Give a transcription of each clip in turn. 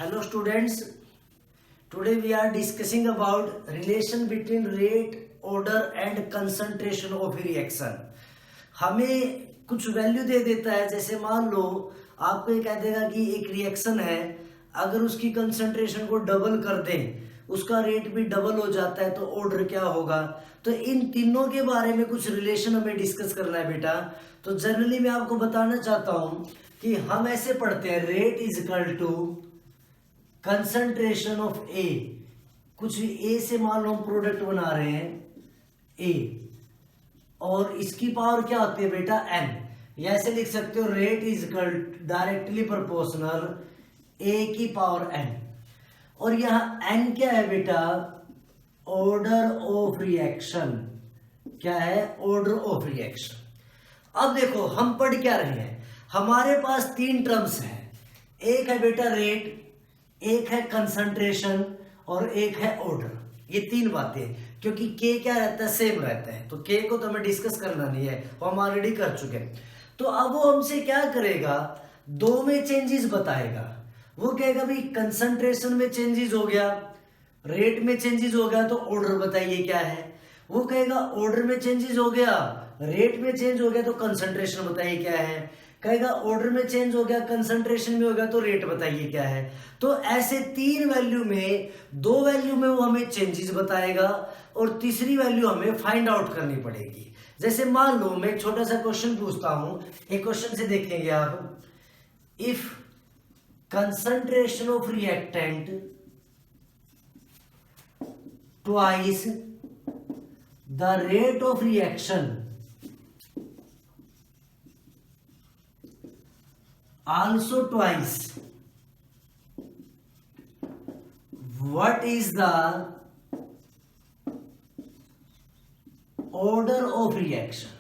Hello students, today we are discussing about relation between rate, order and concentration of reaction. हमें कुछ value दे देता है, जैसे मान लो आपको ये कह देगा कि एक रिएक्शन है, अगर उसकी कंसंट्रेशन को डबल कर दें, उसका रेट भी डबल हो जाता है, तो ऑर्डर क्या होगा। तो इन तीनों के बारे में कुछ रिलेशन हमें डिस्कस करना है बेटा। तो जनरली मैं आपको बताना चाहता हूं कि हम ऐसे पढ़ते हैं, rate is equal to concentration of A. कुछ ए से मान लो हम प्रोडक्ट बना रहे हैं ए, और इसकी पावर क्या होती है बेटा एन, या ऐसे लिख सकते हो rate is equal directly proportional ए की पावर एन। और यहां एन क्या है बेटा, ऑर्डर ऑफ रिएक्शन। क्या है, ऑर्डर ऑफ रिएक्शन। अब देखो हम पढ़ क्या रहे हैं, हमारे पास तीन टर्म्स हैं, एक है बेटा रेट, एक है कंसंट्रेशन और एक है ऑर्डर। ये तीन बातें, क्योंकि के क्या रहता है, सेम रहता है, तो के को तो हमें डिस्कस करना नहीं है, वो हम ऑलरेडी कर चुके हैं। तो अब वो हमसे क्या करेगा, दो में चेंजेस बताएगा। वो कहेगा भाई कंसंट्रेशन में चेंजेस हो गया, रेट में चेंजेस हो गया, तो ऑर्डर बताइए क्या है। वो कहेगा ऑर्डर में चेंजेस हो गया, रेट में चेंज हो गया, तो कंसंट्रेशन बताइए क्या है। कहेगा ऑर्डर में चेंज हो गया, कंसंट्रेशन में हो गया, तो रेट बताइए क्या है। तो ऐसे तीन वैल्यू में, दो वैल्यू में वो हमें चेंजेस बताएगा और तीसरी वैल्यू हमें फाइंड आउट करनी पड़ेगी। जैसे मान लो मैं एक छोटा सा क्वेश्चन पूछता हूं, एक क्वेश्चन से देखेंगे आप, if concentration of reactant twice the rate of reaction also twice, what is the order of reaction।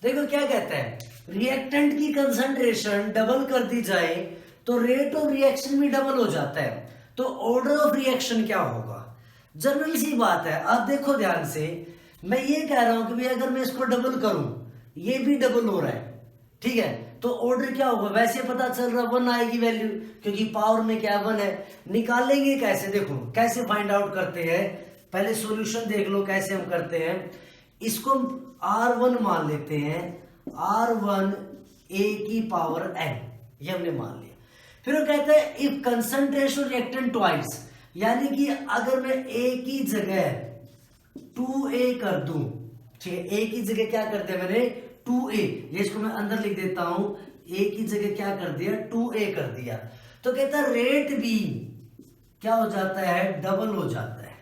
देखो क्या कहता है, रिएक्टेंट की कंसंट्रेशन डबल कर दी जाए तो रेट ऑफ रिएक्शन भी डबल हो जाता है, तो ऑर्डर ऑफ रिएक्शन क्या होगा। जनरल सी बात है, आप देखो ध्यान से, मैं ये कह रहा हूं कि भाई अगर मैं इसको डबल करूं, ये भी डबल हो रहा है, ठीक है, तो ऑर्डर क्या होगा। वैसे पता चल रहा 1 आएगी वैल्यू, क्योंकि पावर में क्या 1 है। निकालेंगे कैसे, देखो कैसे फाइंड आउट करते हैं, पहले सॉल्यूशन देख लो कैसे हम करते हैं। इसको R1 मान लेते हैं, R1 A की पावर n, ये हमने मान लिया। फिर वो कहता है इफ कंसंट्रेशन रिएक्टेंट ट्वाइस, यानी कि अगर मैं A की जगह 2A कर दूं, ठीक है, A की जगह क्या कर दिया मैंने 2A, ये इसको मैं अंदर लिख देता हूं, A की जगह क्या कर दिया 2A कर दिया, तो कहता है रेट भी क्या हो जाता है, डबल हो जाता है,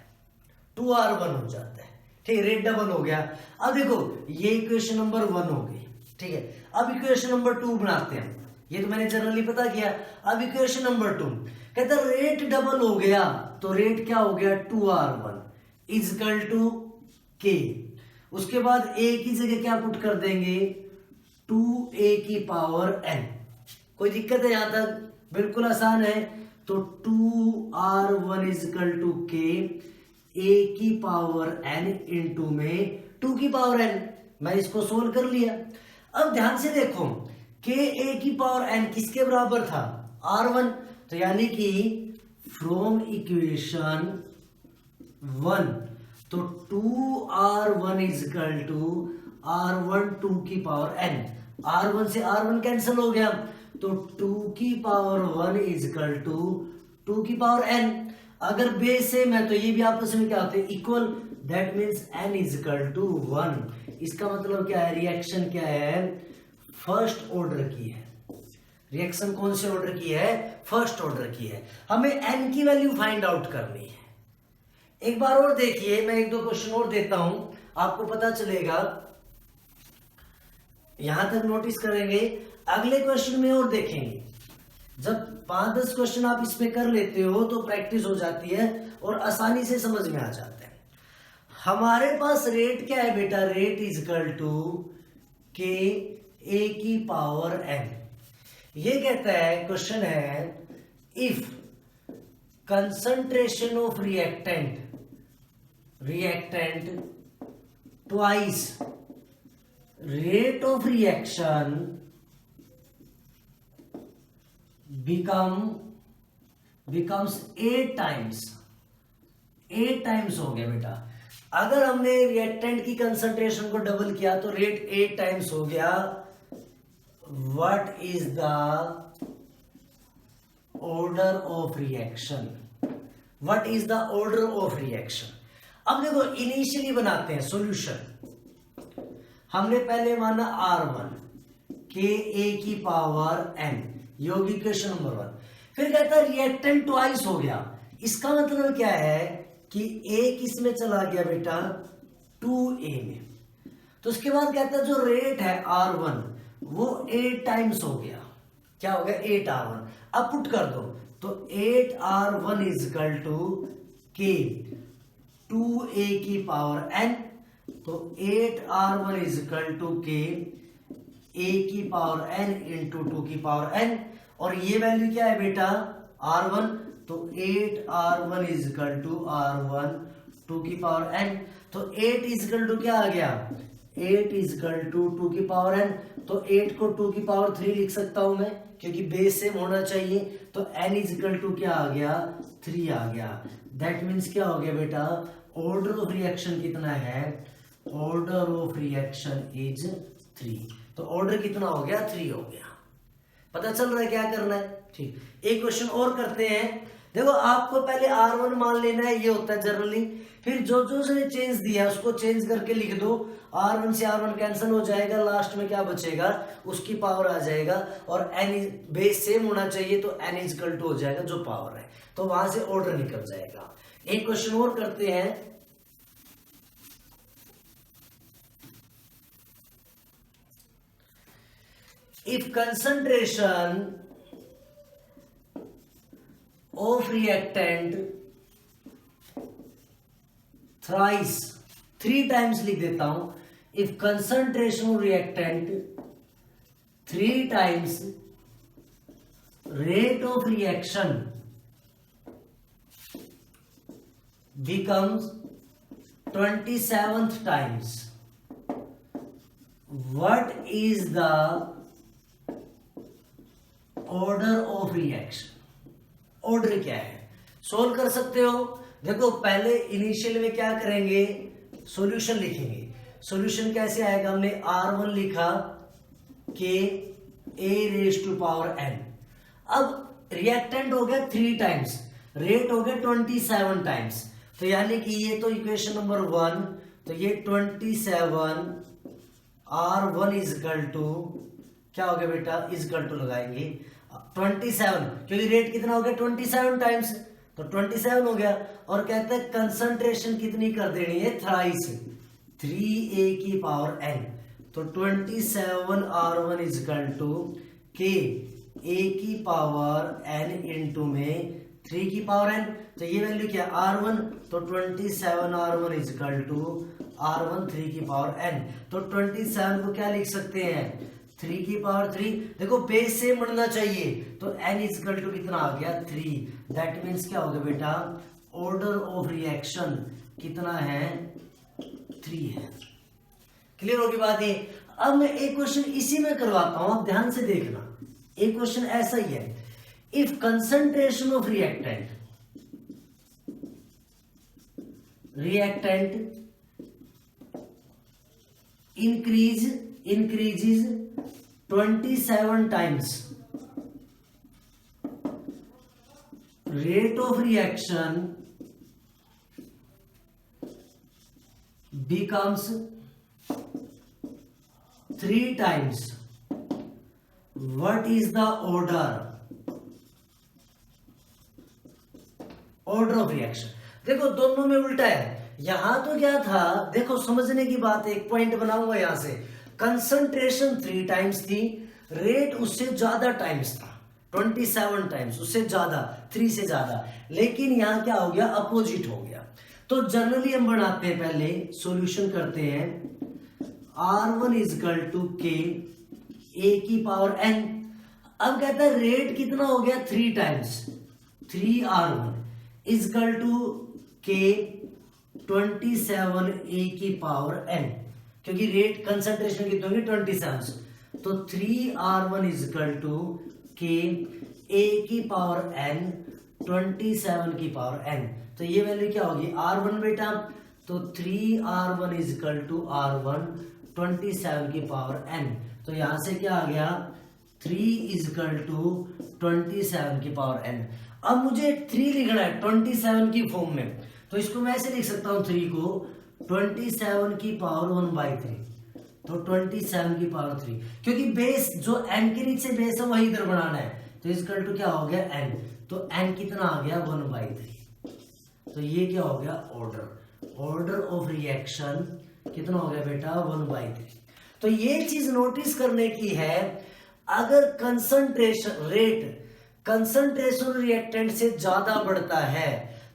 2R1 हो जाता है, ठीक है, रेट डबल हो गया। अब देखो ये इक्वेशन नंबर 1 हो गई, ठीक है। अब इक्वेशन नंबर 2 बनाते हैं, ये तो मैंने जनरली पता किया। अब इक्वेशन नंबर 2 कहता है रेट डबल हो गया, तो रेट क्या हो गया 2R1 इजकल टू के। उसके बाद A की जगह क्या पुट कर देंगे 2A की पावर n। कोई दिक्कत है यहां तक, बिल्कुल आसान है। तो 2R1 इजकल टू के, A की पावर n इंटू में 2 की पावर n। मैं इसको सोल्व कर लिया। अब ध्यान से देखो, के A की पावर n किसके बराबर था, R1, तो यानी कि फ्रॉम इक्वेशन 1, तो 2R1 इजकल टू R1 2 की पावर n, R1 से R1 कैंसिल हो गया, तो 2 की पावर 1 इजकल टू 2 की पावर n। अगर बेस सेम है तो ये भी आपस में क्या होते हैं, equal, that means n is equal to 1। इसका मतलब क्या है, रिएक्शन क्या है, फर्स्ट ऑर्डर की है। रिएक्शन कौन से ऑर्डर की है, फर्स्ट ऑर्डर की है। हमें n की वैल्यू फाइंड आउट करनी है। एक बार और देखिए, मैं एक दो क्वेश्चन और देता हूं, आपको पता चलेगा। यहां तक नोटिस करेंगे, अगले क्वेश्चन में और देखेंगे। जब 5-10 क्वेश्चन आप इसमें कर लेते हो तो प्रैक्टिस हो जाती है और आसानी से समझ में आ जाता है। हमारे पास रेट क्या है बेटा, रेट इज इक्वल टू के A की पावर n। ये कहता है, क्वेश्चन है, if concentration of reactant twice rate of reaction become becomes 8 times, 8 times हो गया बेटा। अगर हमने रिएक्टेंट की कंसंट्रेशन को डबल किया तो रेट 8 टाइम्स हो गया। What is the order of reaction? What is the order of reaction? अब देखो इनिशियली बनाते हैं सॉल्यूशन। हमने पहले माना R1 के ए की पावर n, योग इक्वेशन नंबर 1। फिर कहता है रिएक्टेंट ट्वाइस हो गया। इसका मतलब क्या है कि ए किस में चला गया बेटा? 2a में। तो उसके बाद कहता है जो रेट है R1 वो 8 टाइम्स हो गया। क्या हो गया? 8R1। अब पुट कर दो तो 8R1 इज इक्वल टू के 2a की पावर n। तो 8R1 इज इक्वल टू के a की पावर n इंटू 2 की पावर n। और ये वैल्यू क्या है बेटा? R1। तो 8R1 is equal to R1 2 की पावर n। तो 8 इज इक्वल टू क्या आ गया? 8 इज इक्वल टू 2 की पावर n। तो 8 को 2 की पावर 3 लिख सकता हूं मैं, क्योंकि बेस सेम होना चाहिए। तो n इज इक्वल टू क्या आ गया? 3 आ गया। दैट मीन्स क्या हो गया बेटा? ऑर्डर ऑफ रिएक्शन कितना है? Order of reaction is 3। तो ऑर्डर कितना हो गया? 3 हो गया। पता चल रहा है क्या करना है? ठीक, एक क्वेश्चन और करते हैं। देखो आपको पहले R1 मान लेना है, ये होता है जनरली। फिर जो जो उसने चेंज दिया उसको चेंज करके लिख दो। R1 से R1 कैंसिल हो जाएगा, लास्ट में क्या बचेगा? उसकी पावर आ जाएगा। और n बेस सेम होना चाहिए, तो n इज इक्वल टू हो जाएगा जो पावर है, तो वहां से ऑर्डर निकल जाएगा। एक क्वेश्चन और करते हैं। If concentration of reactant thrice, 3 times लिख देता हूं। If concentration of reactant 3 times rate of reaction becomes 27th times, what is the order of reaction? Order क्या है? सोल्व कर सकते हो। देखो पहले इनिशियल में क्या करेंगे? सॉल्यूशन लिखेंगे। सॉल्यूशन कैसे आएगा? हमने R1 लिखा के a raise to power n। अब रिएक्टेंट हो गया 3 टाइम्स, रेट हो गया 27 टाइम्स। तो यानी कि ये तो इक्वेशन नंबर 1, तो ये 27 R1 इज इक्वल टू क्या हो गया बेटा? इज इक्वल टू लगाएंगे 27, क्योंकि रेट कितना हो गया? 27 टाइम्स, तो 27 हो गया। और कहते हैं कंसंट्रेशन कितनी कर देनी है? थ्राइस, 3a की पावर n। तो 27 R1 इज इक्वल टू के a की पावर n इंटू में 3 की पावर n। तो ये वैल्यू क्या? R1। तो 27 R1 is equal to R1 3 की पावर n। तो 27 को क्या लिख सकते हैं? 3 की पावर 3। देखो बेस सेम बनना चाहिए, तो n इज इक्वल टू कितना आ गया? 3। दैट मीन्स क्या हो गया बेटा? ऑर्डर ऑफ रिएक्शन कितना है? 3 है। क्लियर होगी बात ये? अब मैं एक क्वेश्चन इसी में करवाता हूं, आप ध्यान से देखना। एक क्वेश्चन ऐसा ही है। If concentration of reactant increases 27 times, rate of reaction becomes 3 times, what is the order of reaction? देखो दोनों में उल्टा है। यहां तो क्या था? देखो समझने की बात है, एक पॉइंट बनाऊंगा यहां से। कंसंट्रेशन 3 टाइम्स थी, रेट उससे ज्यादा टाइम्स था, 27 टाइम्स, उससे ज्यादा, 3 से ज्यादा। लेकिन यहां क्या हो गया? अपोजिट हो गया। तो जनरली हम बनाते हैं, पहले सॉल्यूशन करते हैं। R1 इज इक्वल टू के a की पावर n। अब कहता है रेट कितना हो गया? 3 times, 3R1 is equal to के 27a की पावर n, क्योंकि रेट कंसंट्रेशन कितनी होगी? 27। तो 3R1 इज इक्वल टू के a की पावर n 27 की पावर n। तो ये वैल्यू क्या होगी R1 बेटा, तो 3R1 is equal to R1 27 की पावर n। तो यहां से क्या आ गया 3 इज इक्वल टू 27 की पावर n। अब मुझे 3 लिखना है 27 की फॉर्म में, तो इसको मैं ऐसे लिख सकता हूं 3 को 27 की पावर 1/3, तो 27 की पावर 3, क्योंकि बेस जो n के नीचे बेस है वही इधर बनाना है, तो इक्वल टू क्या हो गया n, तो n कितना आ गया 1/3। तो ये क्या हो गया ऑर्डर ऑफ रिएक्शन कितना हो गया बेटा 1/3। तो ये चीज नोटिस करने की है, अगर कंसंट्रेशन रिएक्टेंट से ज्यादा बढ़ता है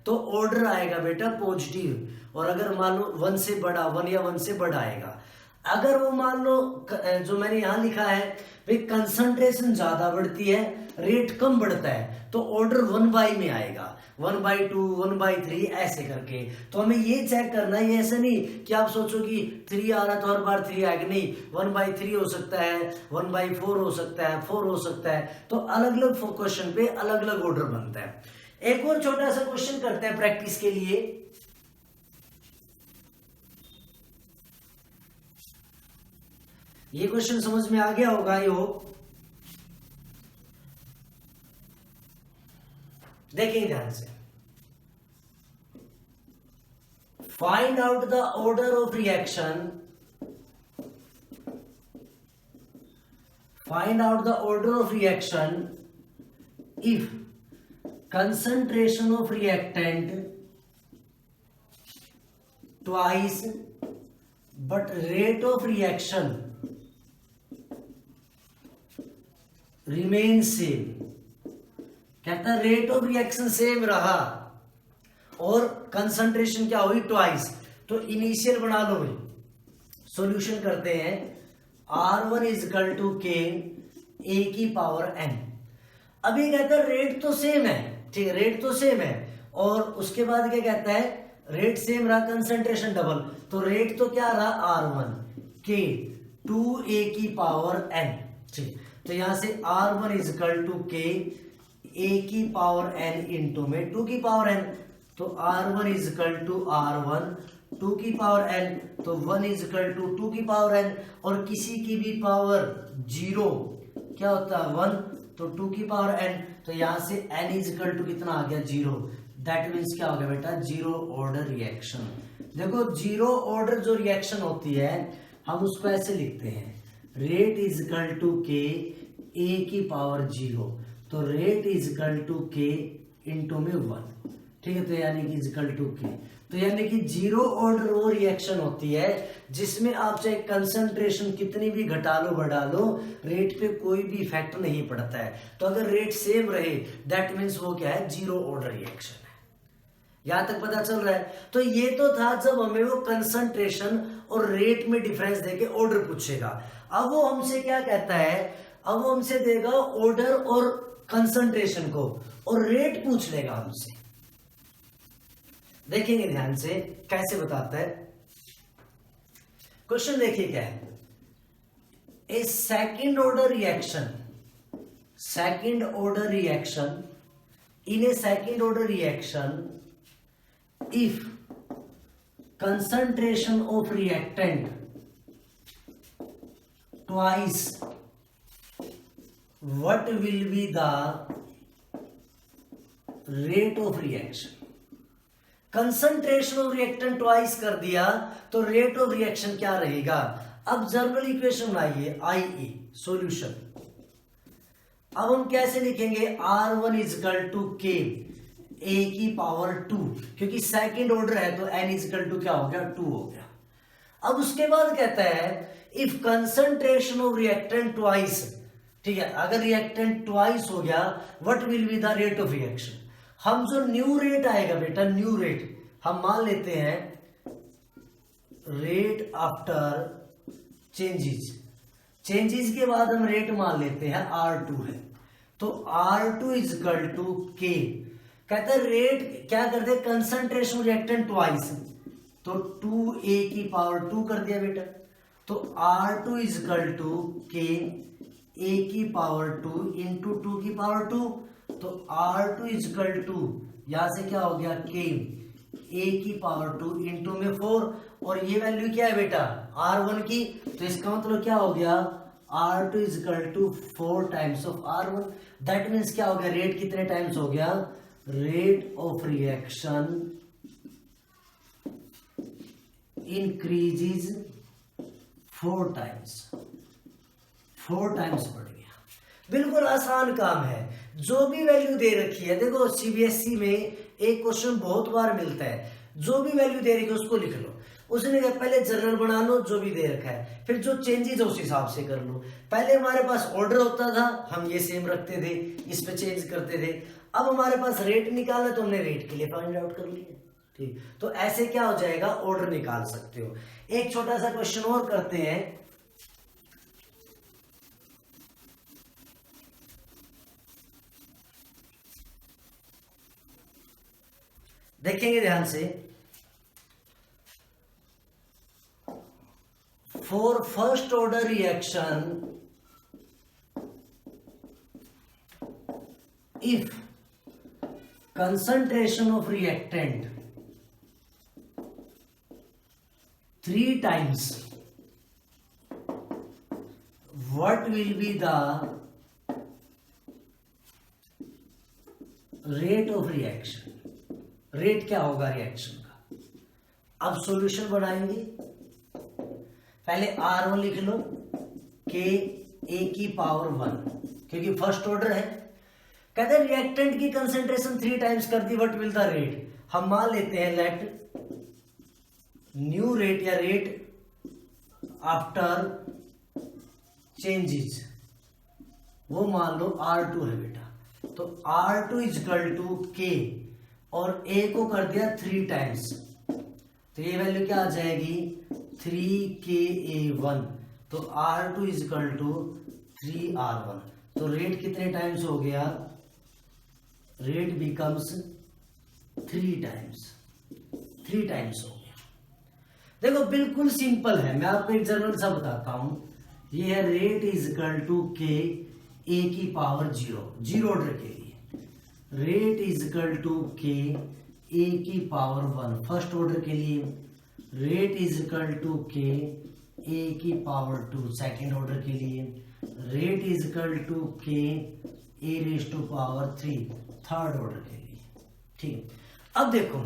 तो ऑर्डर आएगा बेटा पॉजिटिव, और अगर मान लो 1 से बड़ा 1 या 1 से बड़ा आएगा। अगर वो मान लो जो मैंने यहां लिखा है भाई कंसंट्रेशन ज्यादा बढ़ती है रेट कम बढ़ता है, तो ऑर्डर 1/, में आएगा 1/2 1/3 ऐसे करके। तो हमें ये चेक करना है, ये ऐसे नहीं कि आप सोचो कि 3 आ रहा तो हर बार 3 आएगा, नहीं 1/3 हो सकता है, 1/4 हो सकता है, 4 हो सकता है। तो अलग अलग क्वेश्चन पे अलग अलग ऑर्डर बनता है। एक और छोटा सा क्वेश्चन करते हैं प्रैक्टिस के लिए। ये क्वेश्चन समझ में आ गया होगा आई होप। देखेंगे ध्यान से। Find out the order of reaction, find out the order of reaction if concentration of reactant twice but rate of reaction remains same। कहता है रेट ऑफ रिएक्शन सेम रहा और कंसंट्रेशन क्या हुई ट्वाइस, तो इनिशियल बना लो भाई। सॉल्यूशन करते हैं R1 is equal to K A की पावर n। अब ये कहता है रेट तो सेम है, ठीक है रेट तो सेम है, और उसके बाद क्या कहता है रेट सेम रहा कंसंट्रेशन डबल, तो रेट तो क्या रहा R1 K 2A की पावर n। ठीक, तो यहां से R1 is equal to K A की पावर n इंटू में 2 की पावर n, तो R1 is equal to R1 2 की पावर n, तो 1 इज इक्वल टू 2 की पावर n, और किसी की भी पावर 0 क्या होता है 1, तो 2 की पावर n, तो यहां से n इज इक्वल टू कितना आ गया 0। दैट मीन्स क्या हो गया बेटा जीरो ऑर्डर रिएक्शन। देखो जीरो ऑर्डर जो रिएक्शन होती है हम उसको ऐसे लिखते हैं, रेट इज इक्वल टू के ए की पावर 0, तो रेट इज इक्वल टू के इंटू में 1, ठीक है, तो यानी कि इज इक्वल टू के, तो यानी कि जीरो ऑर्डर वो रिएक्शन होती है जिसमें आप चाहे कंसंट्रेशन कितनी भी घटा लो बढ़ा लो रेट पे कोई भी इफेक्ट नहीं पड़ता है। तो अगर रेट सेम रहे दैट मीन्स वो क्या है जीरो ऑर्डर रिएक्शन है। यहां तक पता चल रहा है। तो ये तो था जब हमें वो कंसंट्रेशन और रेट में डिफरेंस देके ऑर्डर पूछेगा। अब वो हमसे क्या कहता है, अब वो हमसे देगा ऑर्डर और कंसंट्रेशन को और रेट पूछ लेगा हमसे। देखेंगे ध्यान से कैसे बताता है क्वेश्चन। देखिए क्या है, a second order reaction, second order reaction, in a second order reaction if concentration of reactant twice what will be the rate of reaction। Concentration of reactant twice कर दिया तो रेट ऑफ रिएक्शन क्या रहेगा। अब general equation बनाइए IE solution. अब हम कैसे लिखेंगे R1 इज इक्वल टू के A की पावर 2, क्योंकि सेकंड ऑर्डर है तो n इज इक्वल टू क्या हो गया 2 हो गया। अब उसके बाद कहता है if concentration of reactant twice, ठीक है, अगर रिएक्टेंट ट्वाइस हो गया what will be the rate of reaction. हम जो न्यू रेट आएगा बेटा, न्यू रेट हम मान लेते हैं रेट आफ्टर चेंजेस, चेंजेस के बाद हम रेट मान लेते हैं R2 है, तो R2 इज इक्वल टू के, कहते हैं रेट क्या करते हैं कंसंट्रेशन रिएक्टेंट ट्वाइस, तो 2A की पावर 2 कर दिया बेटा, तो R2 इज इक्वल टू के A की पावर 2 इंटू 2 की पावर 2, तो R2 इजकल टू यहां से क्या हो गया k a की पावर 2 इंटू में 4 और ये वैल्यू क्या है बेटा R1 की, तो इसका मतलब क्या हो गया R2 is equal to 4 times of R1। That means क्या हो गया रेट कितने टाइम्स हो गया, rate of reaction increases 4 times बढ़ गया। बिल्कुल आसान काम है, जो भी वैल्यू दे रखी है, देखो सीबीएसई में एक क्वेश्चन बहुत बार मिलता है, जो भी वैल्यू दे रखी है उसको लिख लो। उसने कहा पहले जनरल बना लो जो भी दे रखा है, फिर जो चेंजेस है उस हिसाब से कर लो। पहले हमारे पास ऑर्डर होता था, हम ये सेम रखते थे, इस पे चेंज करते थे। अब हमारे पास रेट निकालना तो हमने रेट के लिए फाइंड आउट कर लिया, ठीक। तो ऐसे क्या हो जाएगा, ऑर्डर निकाल सकते हो। एक छोटा सा क्वेश्चन और करते हैं, देखेंगे ध्यान से। For first order reaction if concentration of reactant 3 times, what will be the rate of reaction? Rate क्या होगा रिएक्शन का। अब सॉल्यूशन बनाएंगे, पहले R1 लिख लो k a की पावर 1 क्योंकि फर्स्ट ऑर्डर है। कहते हैं रिएक्टेंट की कंसेंट्रेशन 3 टाइम्स कर दी, व्हाट विल द रेट। हम मान लेते हैं लेट न्यू रेट या रेट आफ्टर चेंजेस, वो मान लो R2 है बेटा। तो R2 इजकल टू k और a को कर दिया 3 टाइम्स, तो ये वैल्यू क्या आ जाएगी 3ka1। तो R2 इजकल टू 3R1। तो रेट कितने टाइम्स हो गया, रेट बिकम्स 3 टाइम्स हो गया। देखो बिल्कुल सिंपल है, मैं आपको एक जनरल सा बताता हूं। ये है rate is equal to k a की पावर 0 ऑर्डर के लिए, rate is equal to k a की पावर 1 फर्स्ट ऑर्डर के लिए, rate is equal to k a की पावर 2 सेकेंड ऑर्डर के लिए, rate is equal to k a raise to power 3 third order के लिए, ठीक। अब देखो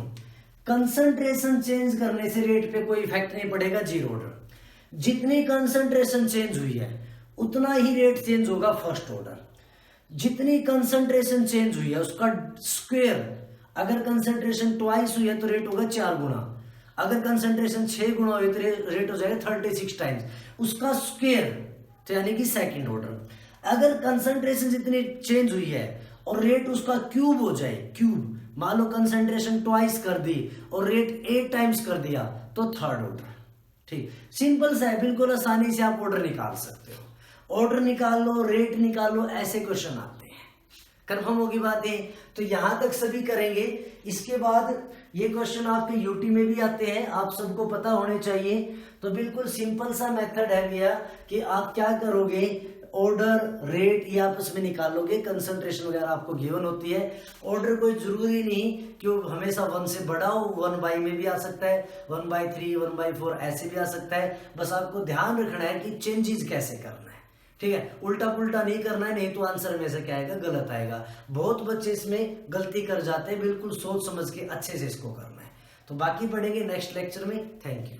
कंसंट्रेशन चेंज करने से रेट पे कोई इफेक्ट नहीं पड़ेगा, 0 ऑर्डर। जितनी कंसंट्रेशन चेंज हुई है उतना ही रेट चेंज होगा फर्स्ट ऑर्डर। जितनी कंसंट्रेशन चेंज हुई है उसका स्क्वायर, अगर कंसंट्रेशन ट्वाइस हुई है तो रेट होगा 4 गुना, अगर कंसंट्रेशन 6 गुना हुई तो रेट हो जाएगा 36 टाइम्स, उसका स्क्वायर, तो यानी कि सेकंड ऑर्डर। अगर कंसंट्रेशन जितनी चेंज हुई है और रेट उसका क्यूब हो जाए, क्यूब मान लो कंसंट्रेशन ट्वाइस कर दी और रेट 8 टाइम्स कर दिया, तो थर्ड ऑर्डर, ठीक। सिंपल सा है, बिल्कुल आसानी से आप ऑर्डर निकाल सकते हो। ऑर्डर निकाल लो, रेट निकाल लो, ऐसे क्वेश्चन आते हैं। कंफर्म होगी बातें, तो यहां तक सभी करेंगे। इसके बाद ये क्वेश्चन आपके यूटी में भी आते हैं, आप सबको पता होने चाहिए। तो बिल्कुल सिंपल सा मेथड है भैया कि आप क्या करोगे, ऑर्डर रेट ये आपस में निकालोगे, कंसंट्रेशन वगैरह आपको गिवन होती है। ऑर्डर कोई जरूरी नहीं कि वो हमेशा 1 से बड़ा हो, 1 बाई में भी आ सकता है, 1/3 1/4 ऐसे भी आ सकता है। बस आपको ध्यान रखना है कि चेंजेस कैसे करना है, ठीक है। उल्टा पुल्टा नहीं करना है, नहीं तो आंसर में से क्या आएगा, गलत आएगा। बहुत बच्चे इसमें गलती कर जाते हैं, बिल्कुल सोच समझ के अच्छे से इसको करना है। तो बाकी पढ़ेंगे नेक्स्ट लेक्चर में। Thank you.